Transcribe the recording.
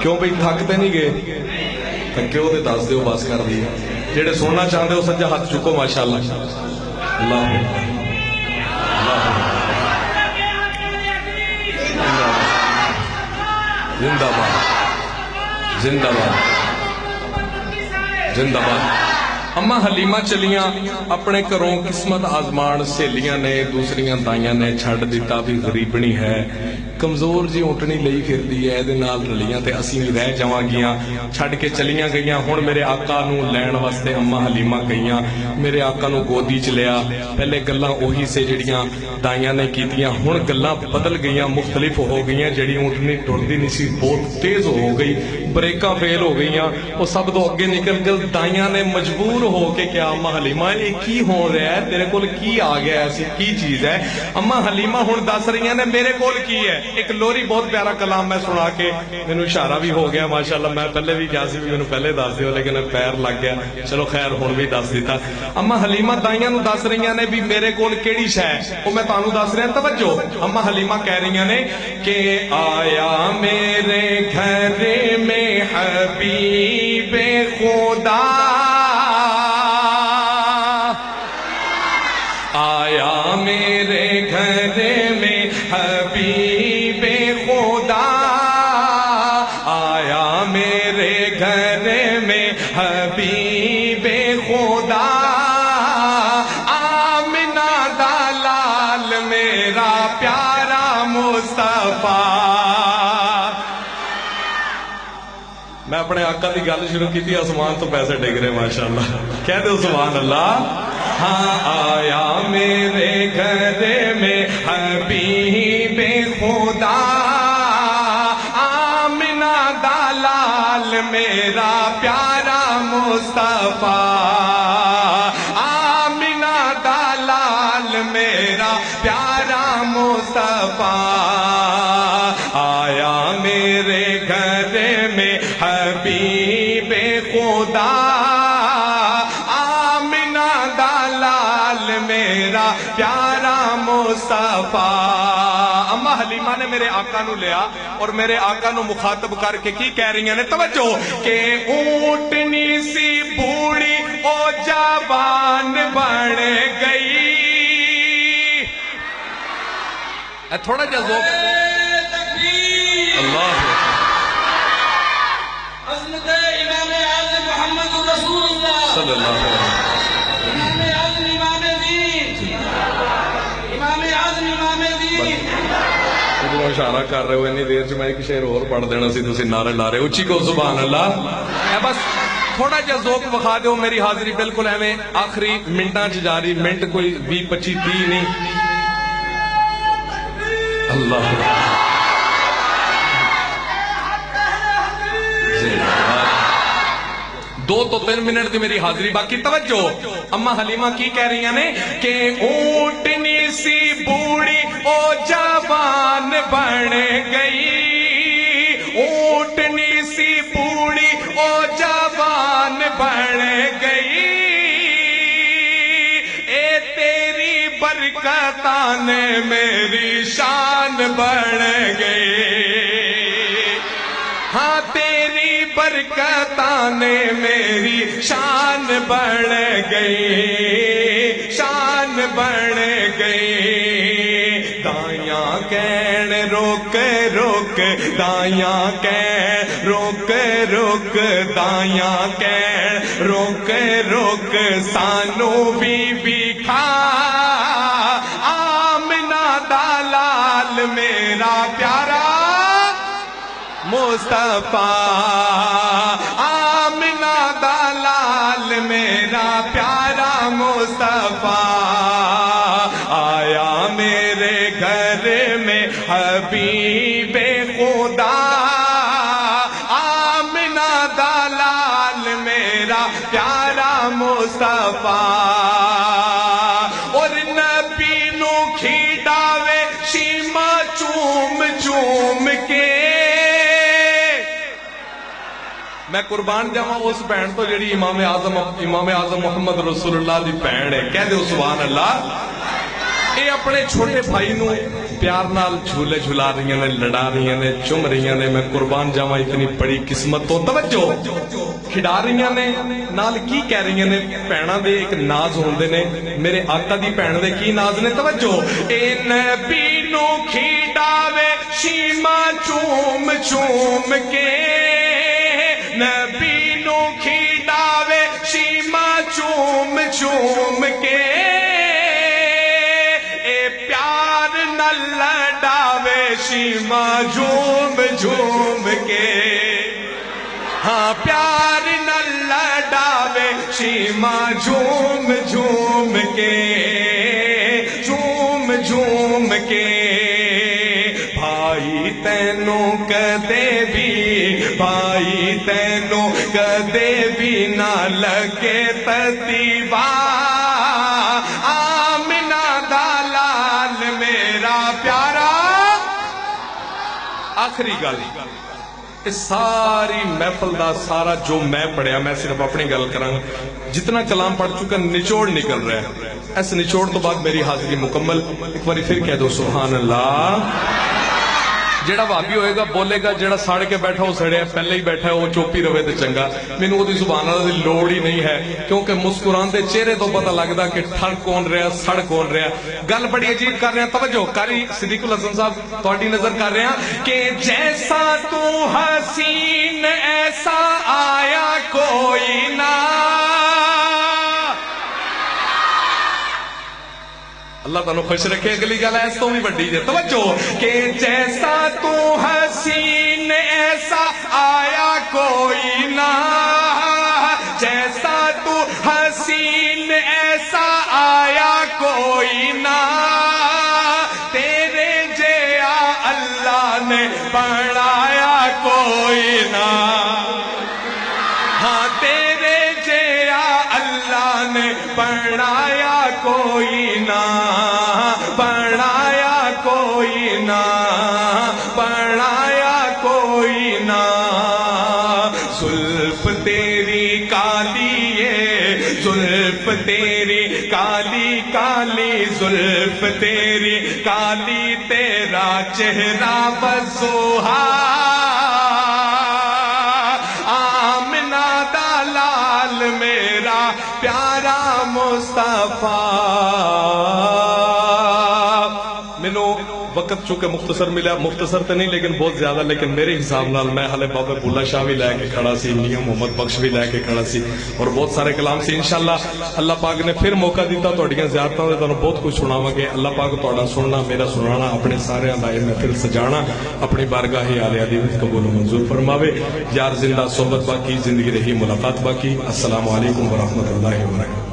क्यों बई थकते नहीं गए? थके हो तो दस दो बस कर दी। जेडे सुनना चाहते हो सज्जा हाथ चुको माशाअल्लाह। अल्लाह जिंदाबाद जिंदाबाद जिंदाबाद। अम्मा हलीमा चलियां अपने घरों किस्मत आजमान, सहेलियां ने दूसरियां दाइयां ने छड़ दिता भी गरीबनी है, कमजोर जी ऊँटनी लई फिरदी है, इहदे नाल रलियां ते असीं भी रह जावांगियां। छड़ के चलियां गईयां, हुण मेरे आका नूं लैण वास्ते अम्मा हलीमा गईयां, मेरे आका नूं गोदी च लिया। पहले गल्लां ओही से जिहड़ियां दाइयां ने कीतियां, हुण गल्लां बदल गईयां, मुख्तलिफ हो गईयां। जिहड़ी ऊँटनी टुरदी नहीं सी बहुत तेज हो गई, ब्रेकां फेल हो गईयां, वो सब तो अगे निकल गई। दाइयां ने मजबूर हो के क्या अम्मा हलीमा ये की हो रहा है, तेरे कोल की आ गया, ऐसी की चीज है? अम्मा हलीमा हुण दस रही ने मेरे कोल की है। एक लोरी बहुत प्यारा कलाम मैं सुना के मैनू इशारा भी हो गया माशाअल्लाह। मैं पहले भी कहा सी भी मैनू पहले दस दिओ, लेकिन पैर लग गया, चलो खैर हुण भी दस दिता। अम्मा हलीमा दाइयां नू दस रही ने भी मेरे कोल केड़ी शै, वो मैं तुहानू दस रहा। तवज्जो, अम्मा हलीमा कह रही ने कि आया मेरे घर में हबीबे खुदा, आया मेरे घर में हबीबे खुदा, आया मेरे घर में हबीबे खुदा, आमिना दा लाल मेरा प्यारा मुस्तफा। मैं अपने आका की गल शुरू की थी, आसमान तो पैसे डिग रहे माशाअल्लाह, कह दो सुभान अल्लाह। हाँ आया मेरे घर में हबीबे खुदा, आमिना दा लाल मेरा प्यारा मुस्तफा, आमिना दा लाल मेरा प्यारा मुस्तफा, आया मेरे घर में हबीबे खुदा, मेरा प्यारा मुस्तफा। अम्मा हलीमा ने मेरे आका नू लिया और मेरे आका नू मुखातब करके की कह रही ने, तवज्जो, के ऊँटनी सी बूढ़ी ओ जवान बन गई। थोड़ा जा ज़ोक अल्लाह इमाम आज़म मोहम्मद रसूलुल्लाह सल्लल्लाहु अलैहि वसल्लम, इशारा कर रहे हो इन्नी देर च मैं एक शेर और पढ़ देना सी, तुसीं नारे ला रहे हो। उच्ची को सुभान अल्लाह। बस थोड़ा जा ज़ोक विखा दो, मेरी हाजिरी बिल्कुल एवें आखिरी मिनटां च जा रही, मिनट कोई 20 25 30 नहीं। अल्लाह 2 तो 3 मिनट की मेरी हाजिरी बाकी। तवज्जो, अम्मा हलीमा की कह रही ने कि ऊँटनी सी बूढ़ी ओ जवान बन गई, ऊँटनी सी बूढ़ी ओ जवान बन गई, ए तेरी बरकतां ने मेरी शान बढ़ गई। हाँ तेरी बरकतां ने मेरी शान बढ़ गई, शान बढ़ गई। दायां कहन रोक रोक, दायां कहन रोक रोक, दायां कहन रोक रोक, सानू भी खा, आमिना दा लाल मेरा प्यारा मुस्तफा, आमिना दा लाल मेरा प्यारा मुस्तफा, आया मेरे घर में हबीबे खुदा, आमिना दा लाल मेरा प्यारा मुस्तफा। और नबी नू खिडावे शीमा चूम चूम के, मैं कुर्बान जावा उस भैन तो जी इमाम आजम मोहम्मद रसूलुल्लाह दी भैन है, कह दो सुभान अल्लाह। ये अपने छोटे भाई नू پیار نال جھولے جھلا رہی نے، لڑا رہی نے، چم رہی نے، میں قربان جاواں اتنی بڑی قسمت تو توجہ کھڑا رہی نے نال کی کہہ رہی نے بھیناں دے ایک ناز ہوندے نے میرے آقا دی بھین دے کی ناز نے توجہ اے نبی نو کھڑاوے شیما چوم چوم کے نبی نو کھڑاوے شیما چوم چوم کے اے پیار نہ لڑاوے شیما جھوم جھوم کے ہاں پیار نہ لڑاوے شیما جھوم جھوم کے جھوم جھوم کے بھائی تینوں کدے بھی بھائی تینوں کدے بھی نہ لگے تتیبا آمنہ دا لال میرا پیارا آخری گل اس ساری محفل دا سارا جو میں پڑھیا میں صرف اپنی گل کراں جتنا کلام پڑھ چکا نچوڑ نکل رہا ہے اس نچوڑ تو بعد میری حاضری مکمل ایک باری پھر کہہ دو سبحان اللہ جیڑا وابی ہوئے گا بولے گا جیڑا ساڑھ کے بیٹھا ہو سڑے پہلے ہی بیٹھا ہے وہ چوپی روے دے چنگا میں نے وہ دی سبحان اللہ دی لوڑ ہی نہیں ہے کیونکہ مسکران دے چہرے تو پتہ لگدا کہ ٹھڑ کون رہا سڑ کون رہا گل بڑی عجیب کر رہے ہیں توجہ قاری صدیق الحسن صاحب تہاڈی نظر کر رہے ہیں کہ جیسا تو حسین ایسا آیا کوئی نہ اللہ تعالیٰ خوش رکھے اگلی گل ایس تو بھی بڑی جائے توجہ کہ جیسا تو حسین ایسا آیا کوئی نہ جیسا تو حسین ایسا آیا کوئی نہ تیرے جیا اللہ نے بنایا کوئی نہ ہاں تیرے جیا اللہ نے بنایا کوئی نہ بنایا کوئی نہ بنایا کوئی نہ زلف تیری کالی ہے زلف تیری کالی کالی زلف تیری کالی تیرا چہرہ بزوہا آمنہ دا لال میرا پیارا مصطفیٰ مینوں وقت چونکہ مختصر ملا مختصر تو نہیں لیکن بہت زیادہ لیکن میرے حساب نال میں حالے بابا بھولا شاہ بھی لے کے کھڑا سی میاں محمد بخش بھی لے کے کھڑا سی اور بہت سارے کلام سی انشاءاللہ اللہ پاک نے پھر موقع دیتا تہاڈیاں زیارتاں دے تانوں بہت کچھ سناواں گے اللہ پاک تہاڈا سننا میرا سنانا اپنے سارے دائے محفل سجانا اپنی بارگاہ اعلی دی قبول و منظور فرماوے یار زندہ صحبت باقی زندگی رہی ملاقات باقی السلام علیکم ورحمۃ اللہ وبرکاتہ